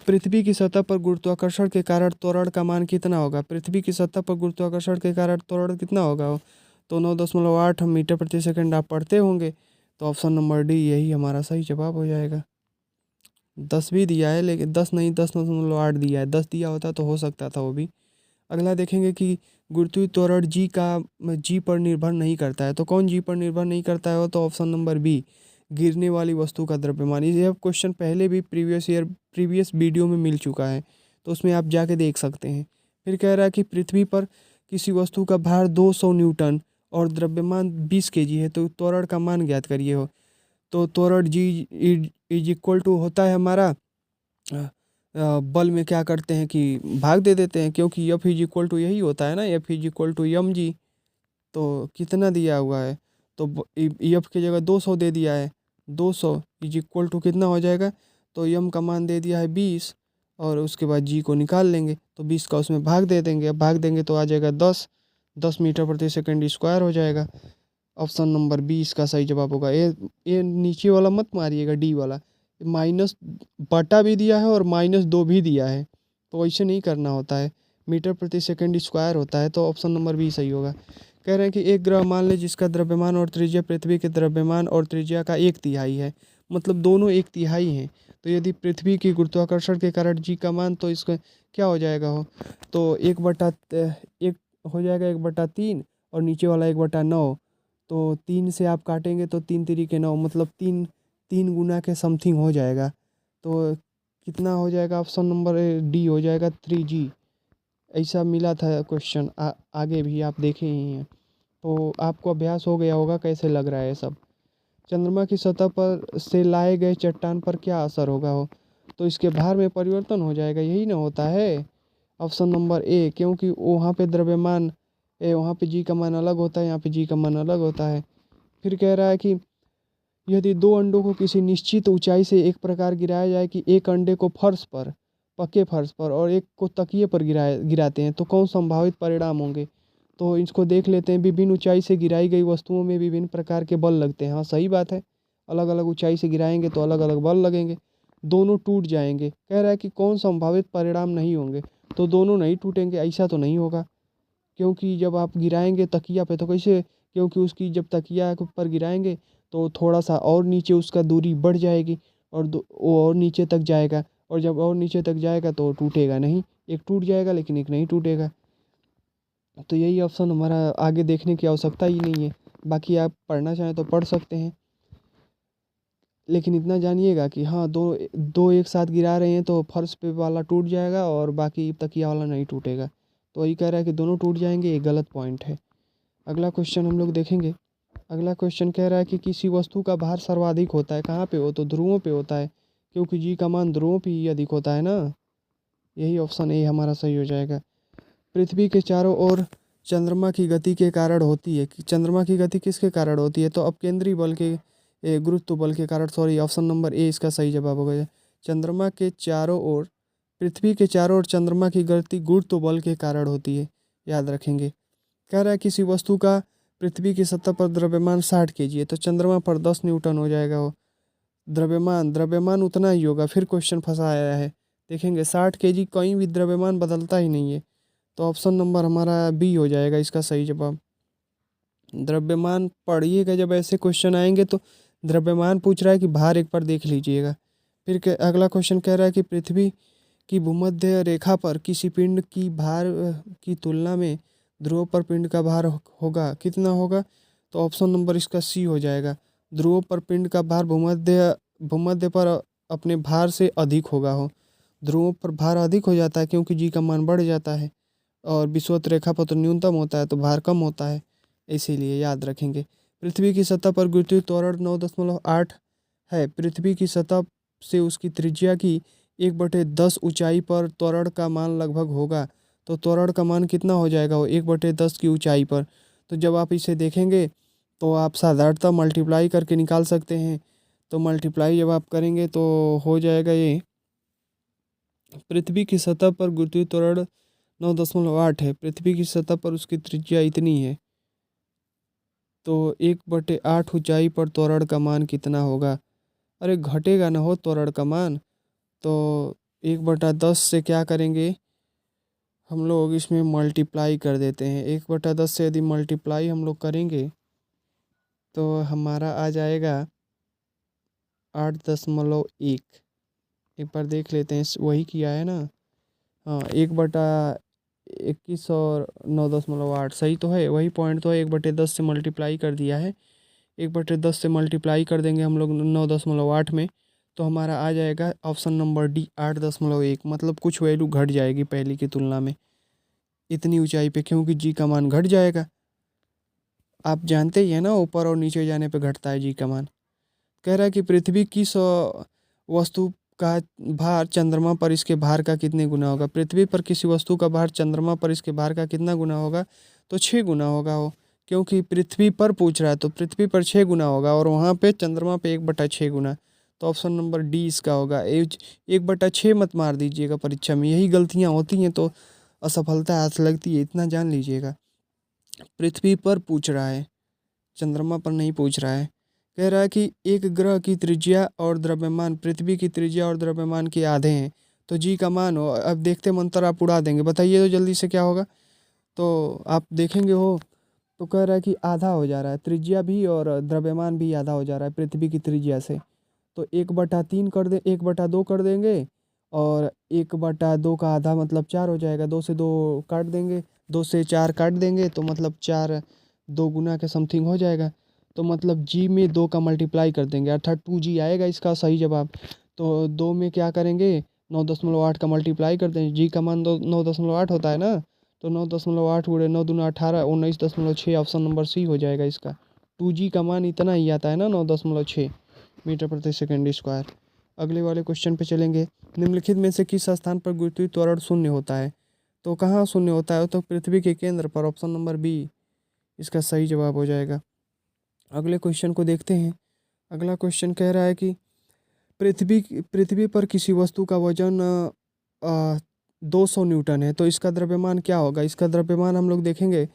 पृथ्वी की सतह पर गुरुत्वाकर्षण के कारण त्वरण का मान कितना होगा। पृथ्वी की सतह पर गुरुत्वाकर्षण के कारण त्वरण कितना होगा, तो 9.8 मीटर प्रति सेकंड आप पढ़ते होंगे। तो ऑप्शन नंबर डी यही हमारा सही जवाब हो जाएगा। 10 भी दिया है, लेकिन 10 नहीं, 10.8 दिया है, 10 दिया होता तो हो सकता था वो भी। अगला देखेंगे कि गुरुत्वीय त्वरण जी पर निर्भर नहीं करता है, तो कौन जी पर निर्भर नहीं करता है, तो ऑप्शन नंबर बी गिरने वाली वस्तु का द्रव्यमान। यह क्वेश्चन पहले भी प्रीवियस वीडियो में मिल चुका है, तो उसमें आप जाके देख सकते हैं। फिर कह रहा है कि पृथ्वी पर किसी वस्तु का भार 200 न्यूटन और द्रव्यमान 20 केजी है, तो त्वरण का मान ज्ञात करिए हो। तो त्वरण जी इज इक्वल टू होता है हमारा बल में क्या करते हैं कि भाग दे देते हैं, क्योंकि एफ इज इक्वल टू यही होता है ना, एफ इज इक्वल टू यम जी। तो कितना दिया हुआ है, तो एफ की जगह 200 दे दिया है, 200 इज इक्वल टू कितना हो जाएगा, तो यम का मान दे दिया है 20, और उसके बाद जी को निकाल लेंगे, तो 20 का उसमें भाग दे देंगे। अब भाग देंगे तो आ जाएगा 10 मीटर प्रति सेकंड स्क्वायर हो जाएगा। ऑप्शन नंबर 20 का सही जवाब होगा। ये नीचे वाला मत मारिएगा, डी वाला, माइनस बटा भी दिया है और -2 भी दिया है, तो ऐसे नहीं करना होता है, मीटर प्रति सेकंड स्क्वायर होता है। तो ऑप्शन नंबर बी सही होगा। कह रहे हैं कि एक ग्रह मान ले जिसका द्रव्यमान और त्रिज्या पृथ्वी के द्रव्यमान और त्रिज्या का 1/3 है, मतलब दोनों 1/3 हैं। तो यदि पृथ्वी की गुरुत्वाकर्षण के कारण जी का मान, तो इसका क्या हो जाएगा हो, तो 1/1 हो जाएगा, 1/3, और नीचे वाला 1/9। तो 3 से आप काटेंगे तो 3×3 = 9, मतलब 3 गुना के समथिंग हो जाएगा। तो कितना हो जाएगा, ऑप्शन नंबर डी हो जाएगा 3g। ऐसा मिला था क्वेश्चन, आगे भी आप देखे ही हैं, तो आपको अभ्यास हो गया होगा कैसे लग रहा है सब। चंद्रमा की सतह पर से लाए गए चट्टान पर क्या असर होगा हो, तो इसके भार में परिवर्तन हो जाएगा, यही ना होता है। ऑप्शन नंबर ए, क्योंकि वहाँ पे द्रव्यमान वहाँ पे जी का मान अलग होता है, यहाँ पे जी का मान अलग होता है। फिर कह रहा है कि यदि दो अंडों को किसी निश्चित ऊंचाई से एक प्रकार गिराया जाए कि एक अंडे को फर्श पर, पक्के फर्श पर, और एक को तकिए पर गिराते हैं, तो कौन संभावित परिणाम होंगे। तो इसको देख लेते हैं। विभिन्न ऊंचाई से गिराई गई वस्तुओं में विभिन्न प्रकार के बल लगते हैं। हाँ सही बात है, अलग अलग ऊंचाई से गिराएंगे तो अलग अलग बल लगेंगे, दोनों टूट जाएंगे। कह रहा है कि कौन संभावित परिणाम नहीं होंगे, तो दोनों नहीं टूटेंगे, ऐसा तो नहीं होगा, क्योंकि जब आप गिराएंगे तकिया पे तो कैसे, क्योंकि उसकी जब तकिया के ऊपर गिराएंगे तो थोड़ा सा और नीचे उसका दूरी बढ़ जाएगी, और वो और नीचे तक जाएगा, और जब और नीचे तक जाएगा तो टूटेगा नहीं, एक टूट जाएगा लेकिन एक नहीं टूटेगा। तो यही ऑप्शन हमारा, आगे देखने की आवश्यकता ही नहीं है। बाकी आप पढ़ना चाहें तो पढ़ सकते हैं, लेकिन इतना जानिएगा कि हाँ, दो दो एक साथ गिरा रहे हैं तो फर्श पे वाला टूट जाएगा और बाकी तकिया वाला नहीं टूटेगा। तो वही कह रहा है कि दोनों टूट जाएंगे, ये गलत पॉइंट है। अगला क्वेश्चन हम लोग देखेंगे। अगला क्वेश्चन कह रहा है कि किसी वस्तु का भार सर्वाधिक होता है कहाँ पे हो, तो ध्रुवों पे होता है, क्योंकि जी का मान ध्रुवों पे ही अधिक होता है ना। यही ऑप्शन ए हमारा सही हो जाएगा। पृथ्वी के चारों ओर चंद्रमा की गति के कारण होती है, कि चंद्रमा की गति किसके कारण होती है, तो अपकेंद्री बल के गुरुत्व बल के कारण, सॉरी, ऑप्शन नंबर ए इसका सही जवाब होगा। चंद्रमा के चारों ओर, पृथ्वी के चारों ओर चंद्रमा की गति गुरुत्व बल के कारण होती है, याद रखेंगे। कह रहा है किसी वस्तु का पृथ्वी की सतह पर द्रव्यमान 60 kg है, तो चंद्रमा पर 10 न्यूटन हो जाएगा वो। द्रव्यमान द्रव्यमान उतना ही होगा। फिर क्वेश्चन फंसा आया है, देखेंगे 60 kg कहीं भी द्रव्यमान बदलता ही नहीं है, तो ऑप्शन नंबर हमारा बी हो जाएगा इसका सही जवाब। द्रव्यमान पढ़िएगा, जब ऐसे क्वेश्चन आएंगे तो द्रव्यमान पूछ रहा है कि भार एक बार देख लीजिएगा। फिर अगला क्वेश्चन कह रहा है कि पृथ्वी की भूमध्य रेखा पर किसी पिंड की भार की तुलना में ध्रुव पर पिंड का भार होगा, कितना होगा? तो ऑप्शन नंबर इसका सी हो जाएगा। ध्रुव पर पिंड का भार भूमध्य भूमध्य पर अपने भार से अधिक होगा हो। ध्रुवों पर भार अधिक हो जाता है क्योंकि जी का मान बढ़ जाता है, और विषुवत रेखा पर तो न्यूनतम होता है, तो भार कम होता है, इसीलिए याद रखेंगे। पृथ्वी की सतह पर गुरुत्वीय त्वरण 9.8 है। पृथ्वी की सतह से उसकी त्रिज्या की 1/10 ऊंचाई पर त्वरण का मान लगभग होगा, तो त्वरण का मान कितना हो जाएगा? वो 1/10 की ऊंचाई पर। तो जब आप इसे देखेंगे तो आप साधारणतः मल्टीप्लाई करके निकाल सकते हैं। तो मल्टीप्लाई जब आप करेंगे तो हो जाएगा ये, पृथ्वी की सतह पर गुरुत्वीय त्वरण 9.8 है, पृथ्वी की सतह पर उसकी त्रिज्या इतनी है, तो 1/8 ऊंचाई पर त्वरण का मान कितना होगा? अरे घटेगा ना हो त्वरण का मान, तो 1/10 से क्या करेंगे हम लोग, इसमें मल्टीप्लाई कर देते हैं। 1/10 से यदि मल्टीप्लाई हम लोग करेंगे तो हमारा आ जाएगा 8.1। एक बार देख लेते हैं, वही किया है ना? हाँ, 1/21 और 9.8 सही तो है, वही पॉइंट तो है। 1/10 से मल्टीप्लाई कर दिया है, 1/10 से मल्टीप्लाई कर देंगे हम लोग 9.8 में, तो हमारा आ जाएगा ऑप्शन नंबर डी 8.1। मतलब कुछ वैल्यू घट जाएगी पहले की तुलना में इतनी ऊंचाई पे, क्योंकि जी का मान घट जाएगा। आप जानते ही है ना, ऊपर और नीचे जाने पे घटता है जी का मान। कह रहा है कि पृथ्वी किस वस्तु का भार चंद्रमा पर इसके भार का कितने गुना होगा? पृथ्वी पर किसी वस्तु का भार चंद्रमा पर इसके भार का कितना गुना होगा? तो 6 गुना होगा वो, क्योंकि पृथ्वी पर पूछ रहा है तो पृथ्वी पर 6 गुना होगा, और वहाँ पे चंद्रमा पे 1/6 गुना। तो ऑप्शन नंबर डी इसका होगा। 1/6 मत मार दीजिएगा परीक्षा में, यही गलतियाँ होती हैं तो असफलता हाथ लगती है, इतना जान लीजिएगा। पृथ्वी पर पूछ रहा है, चंद्रमा पर नहीं पूछ रहा है। कह रहा है कि एक ग्रह की त्रिज्या और द्रव्यमान पृथ्वी की त्रिज्या और द्रव्यमान के आधे हैं, तो जी का मान हो। अब देखते मंत्र आप उड़ा देंगे, बताइए तो जल्दी से क्या होगा? तो आप देखेंगे हो तो कह रहा है कि आधा हो जा रहा है, त्रिज्या भी और द्रव्यमान भी आधा हो जा रहा है पृथ्वी की त्रिज्या से। तो 1/3 कर दे, 1/2 कर देंगे, और 1/2 का आधा मतलब 4 हो जाएगा। 2 से 2 काट देंगे, 2 से 4 काट देंगे, तो मतलब 4 2 गुना के समथिंग हो जाएगा। तो मतलब जी में 2 का मल्टीप्लाई कर देंगे, अर्थात 2G आएगा इसका सही जवाब। तो 2 में क्या करेंगे, 9.8 का मल्टीप्लाई कर देंगे, जी का मान 9.8 होता है ना, तो 9.8 गुणे 9 दूना 18, 19.6, ऑप्शन नंबर सी हो जाएगा इसका। 2G का मान इतना ही आता है ना, 9.6 मीटर प्रति सेकंड स्क्वायर। अगले वाले क्वेश्चन पे चलेंगे। निम्नलिखित में से किस स्थान पर गुरुत्वीय त्वरण शून्य होता है? तो कहाँ शून्य होता है? तो पृथ्वी के केंद्र पर, ऑप्शन नंबर बी इसका सही जवाब हो जाएगा। अगले क्वेश्चन को देखते हैं। अगला क्वेश्चन कह रहा है कि पृथ्वी पर किसी वस्तु का वजन 200 न्यूटन है, तो इसका द्रव्यमान क्या होगा? इसका द्रव्यमान हम लोग देखेंगे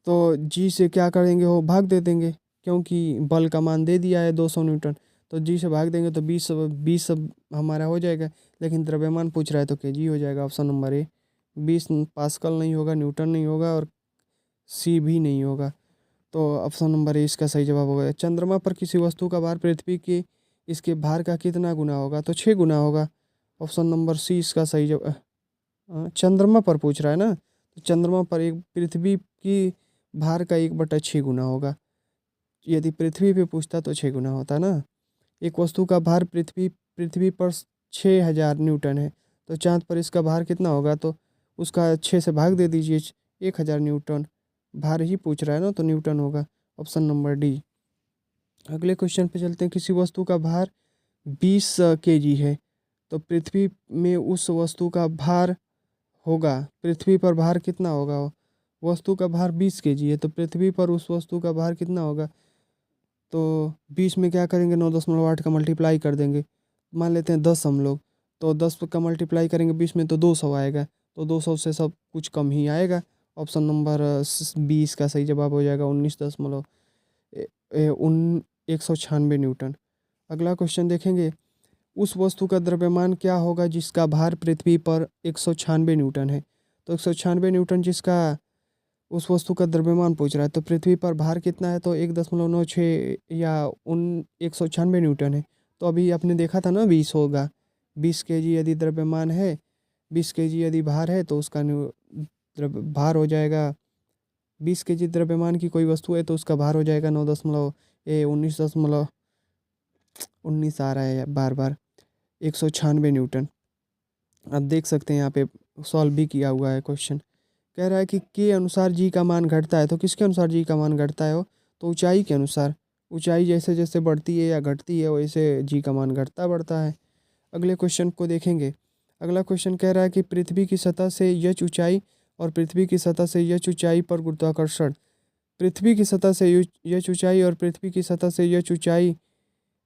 तो जी से क्या करेंगे, वो भाग दे देंगे, क्योंकि बल का मान दे दिया है 200 न्यूटन, तो जी से भाग देंगे तो 20 हमारा हो जाएगा। लेकिन द्रव्यमान पूछ रहा है तो केजी हो जाएगा, ऑप्शन नंबर ए। 20 पास्कल नहीं होगा, न्यूटन नहीं होगा, और सी भी नहीं होगा, तो ऑप्शन नंबर ए इसका सही जवाब होगा। चंद्रमा पर किसी वस्तु का भार पृथ्वी के इसके भार का कितना गुना होगा? तो 6 गुना होगा, ऑप्शन नंबर सी इसका सही जवाब। चंद्रमा पर पूछ रहा है ना, तो चंद्रमा पर एक पृथ्वी की भार का 1/6 गुना होगा। यदि पृथ्वी पे पूछता तो 6 गुना होता ना। एक वस्तु का भार पृथ्वी पृथ्वी पर 6000 न्यूटन है, तो चांद पर इसका भार कितना होगा? तो उसका 6 से भाग दे दीजिए, 1000 न्यूटन। भार ही पूछ रहा है ना, तो न्यूटन होगा, ऑप्शन नंबर डी। अगले क्वेश्चन पे चलते हैं। किसी वस्तु का भार 20 केजी है, तो पृथ्वी में उस वस्तु का भार होगा, पृथ्वी पर भार कितना होगा? वस्तु का भार 20 केजी है, तो पृथ्वी पर उस वस्तु का भार कितना होगा? तो 20 में क्या करेंगे, 9.8 का मल्टीप्लाई कर देंगे, मान लेते हैं 10 हम लोग, तो 10 का मल्टीप्लाई करेंगे 20 में तो 200 आएगा, तो 200 से सब कुछ कम ही आएगा, ऑप्शन नंबर बी इसका सही जवाब हो जाएगा 196 न्यूटन। अगला क्वेश्चन देखेंगे, उस वस्तु का द्रव्यमान क्या होगा जिसका भार पृथ्वी पर 196 न्यूटन है। तो 196 न्यूटन जिसका उस वस्तु का द्रव्यमान पूछ रहा है, तो पृथ्वी पर भार कितना है, तो 1.96 या उन 196 न्यूटन है। तो अभी आपने देखा था ना 20 होगा, 20 केजी यदि द्रव्यमान है, 20 केजी यदि भार है तो उसका भार हो जाएगा 20 केजी द्रव्यमान की कोई वस्तु है तो उसका भार हो जाएगा 19 आ रहा है बार बार 196 न्यूटन। आप देख सकते हैं यहाँ पे सॉल्व भी किया हुआ है क्वेश्चन। कह रहा है कि के अनुसार जी का मान घटता है, तो किसके अनुसार जी का मान घटता है हो, तो ऊंचाई के अनुसार। ऊंचाई जैसे जैसे बढ़ती है या घटती है वैसे जी का मान घटता बढ़ता है। अगले क्वेश्चन को देखेंगे। अगला क्वेश्चन कह रहा है कि पृथ्वी की सतह से यच ऊंचाई और पृथ्वी की सतह से यच ऊंचाई पर गुरुत्वाकर्षण, पृथ्वी की सतह से यच ऊंचाई और पृथ्वी की सतह से यच ऊंचाई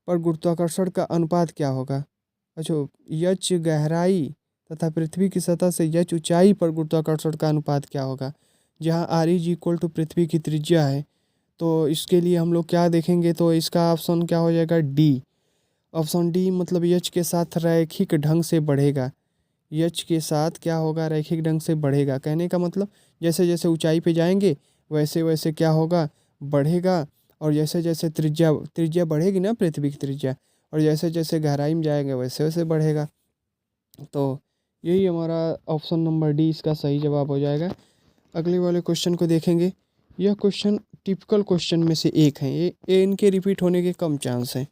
पर गुरुत्वाकर्षण का अनुपात क्या होगा। अच्छा, यच गहराई तथा पृथ्वी की सतह से यच ऊंचाई पर गुरुत्वाकर्षण का अनुपात क्या होगा, जहाँ आर इज इक्वल टू पृथ्वी की त्रिज्या है। तो इसके लिए हम लोग क्या देखेंगे, तो इसका ऑप्शन क्या हो जाएगा, डी। ऑप्शन डी मतलब यच के साथ रैखिक ढंग से बढ़ेगा। यच के साथ क्या होगा, रैखिक ढंग से बढ़ेगा। कहने का मतलब जैसे जैसे ऊंचाई पे जाएंगे वैसे वैसे क्या होगा, बढ़ेगा। और जैसे जैसे त्रिज्या त्रिज्या बढ़ेगी ना, पृथ्वी की त्रिज्या, और जैसे जैसे गहराई में जाएंगे वैसे वैसे बढ़ेगा। तो यही हमारा ऑप्शन नंबर डी इसका सही जवाब हो जाएगा। अगले वाले क्वेश्चन को देखेंगे। यह क्वेश्चन टिपिकल क्वेश्चन में से एक है, ये इनके रिपीट होने के कम चांस हैं,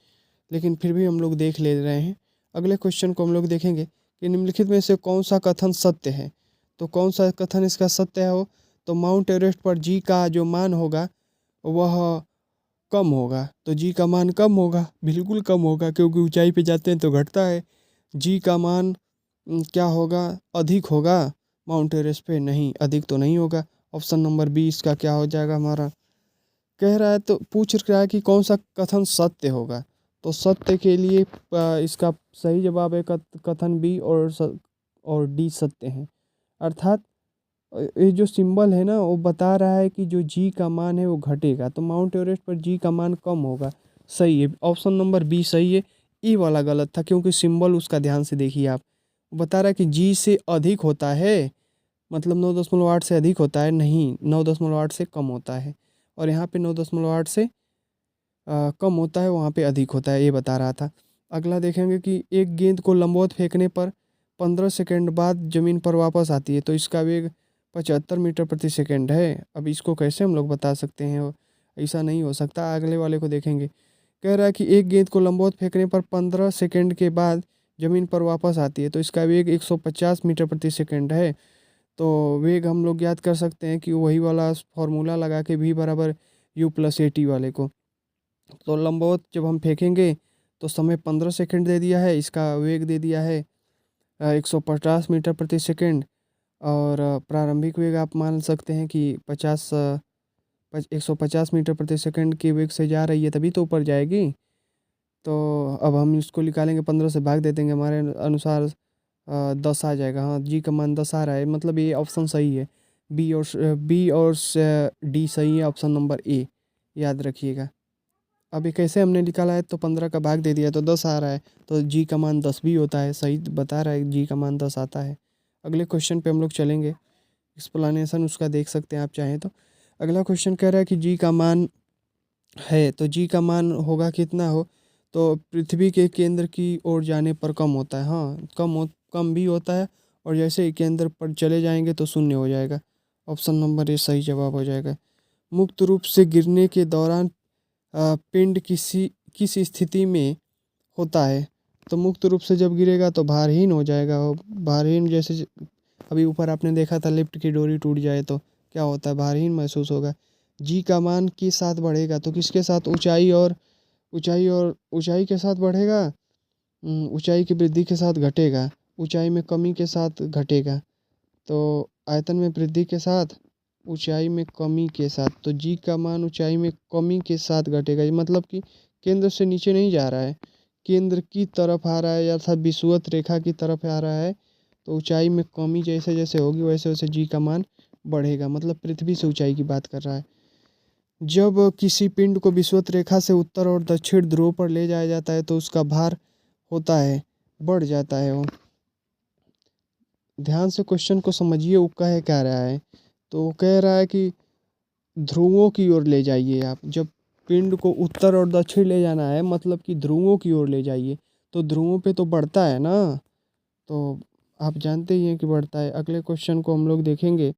लेकिन फिर भी हम लोग देख ले रहे हैं। अगले क्वेश्चन को हम लोग देखेंगे कि निम्नलिखित में से कौन सा कथन सत्य है। तो कौन सा कथन इसका सत्य है हो, तो माउंट एवरेस्ट पर जी का जो मान होगा वह कम होगा। तो जी का मान कम होगा, बिल्कुल कम होगा, क्योंकि ऊंचाई पे जाते हैं तो घटता है। जी का मान क्या होगा, अधिक होगा माउंट एवरेस्ट पे, नहीं अधिक तो नहीं होगा। ऑप्शन नंबर बी इसका क्या हो जाएगा हमारा। कह रहा है तो पूछ रहा है कि कौन सा कथन सत्य होगा। तो सत्य के लिए इसका सही जवाब है कथन बी और डी सत्य है। अर्थात ये जो सिंबल है ना वो बता रहा है कि जो जी का मान है वो घटेगा, तो माउंट एवरेस्ट पर जी का मान कम होगा। सही है, ऑप्शन नंबर बी सही है। ई वाला गलत था, क्योंकि सिंबल उसका ध्यान से देखिए आप, बता रहा है कि जी से अधिक होता है, मतलब 9.8 से अधिक होता है, नहीं 9.8 से कम होता है। और यहाँ पे 9.8 से कम होता है, वहाँ पे अधिक होता है, ये बता रहा था। अगला देखेंगे कि एक गेंद को लंबवत फेंकने पर 15 सेकंड बाद ज़मीन पर वापस आती है, तो इसका वेग 75 मीटर प्रति सेकंड है। अब इसको कैसे हम लोग बता सकते हैं, ऐसा नहीं हो सकता। अगले वाले को देखेंगे। कह रहा है कि एक गेंद को लंबवत फेंकने पर 15 सेकंड के बाद ज़मीन पर वापस आती है, तो इसका वेग 150 मीटर प्रति सेकंड है। तो वेग हम लोग याद कर सकते हैं कि वही वाला फॉर्मूला लगा के v बराबर u प्लस ए टी वाले को। तो लंबवत जब हम फेंकेंगे तो समय 15 सेकंड दे दिया है, इसका वेग दे दिया है 150 मीटर प्रति सेकंड। और प्रारंभिक वेग आप मान सकते हैं कि 150 मीटर प्रति सेकंड के वेग से जा रही है, तभी तो ऊपर जाएगी। तो अब हम इसको निकालेंगे, 15 से भाग दे देंगे, हमारे अनुसार 10 आ जाएगा। हाँ, जी का मान 10 आ रहा है, मतलब ये ऑप्शन सही है। बी और डी सही है, ऑप्शन नंबर ए याद रखिएगा। अभी कैसे हमने निकाला है, तो 15 का भाग दे दिया तो 10 आ रहा है, तो जी का मान 10 भी होता है, सही बता रहा है, जी का मान 10 आता है। अगले क्वेश्चन पे हम लोग चलेंगे, एक्सप्लेनेशन उसका देख सकते हैं आप चाहें तो। अगला क्वेश्चन कह रहा है कि जी का मान है, तो जी का मान होगा कितना हो, तो पृथ्वी के केंद्र की ओर जाने पर कम होता है। हाँ, कम भी होता है, और जैसे ही केंद्र पर चले जाएंगे तो शून्य हो जाएगा। ऑप्शन नंबर ए सही जवाब हो जाएगा। मुक्त रूप से गिरने के दौरान पिंड किस स्थिति में होता है, तो मुक्त रूप से जब गिरेगा तो भारहीन हो जाएगा। और भारहीन जैसे अभी ऊपर आपने देखा था, लिफ्ट की डोरी टूट जाए तो क्या होता है, भारहीन महसूस होगा। जी का मान किस साथ बढ़ेगा, तो किसके साथ, ऊंचाई के साथ बढ़ेगा, ऊंचाई की वृद्धि के साथ घटेगा, ऊंचाई में कमी के साथ घटेगा। तो आयतन में वृद्धि के साथ, ऊंचाई में कमी के साथ, तो जी का मान ऊंचाई में कमी के साथ घटेगा। ये मतलब कि केंद्र से नीचे नहीं जा रहा है, केंद्र की तरफ आ रहा है, या था विषुवत रेखा की तरफ आ रहा है। तो ऊंचाई में कमी जैसे जैसे होगी वैसे वैसे जी का मान बढ़ेगा, मतलब पृथ्वी से ऊंचाई की बात कर रहा है। जब किसी पिंड को विषुवत रेखा से उत्तर और दक्षिण ध्रुव पर ले जाया जाता है तो उसका भार होता है, बढ़ जाता है वो। ध्यान से क्वेश्चन को समझिए, वो कह क्या रहा है। तो वो कह रहा है कि ध्रुवों की ओर ले जाइए आप। जब पिंड को उत्तर और दक्षिण ले जाना है मतलब कि ध्रुवों की ओर ले जाइए, तो ध्रुवों पे तो बढ़ता है ना। तो आप जानते ही हैं कि बढ़ता है। अगले क्वेश्चन को हम लोग देखेंगे।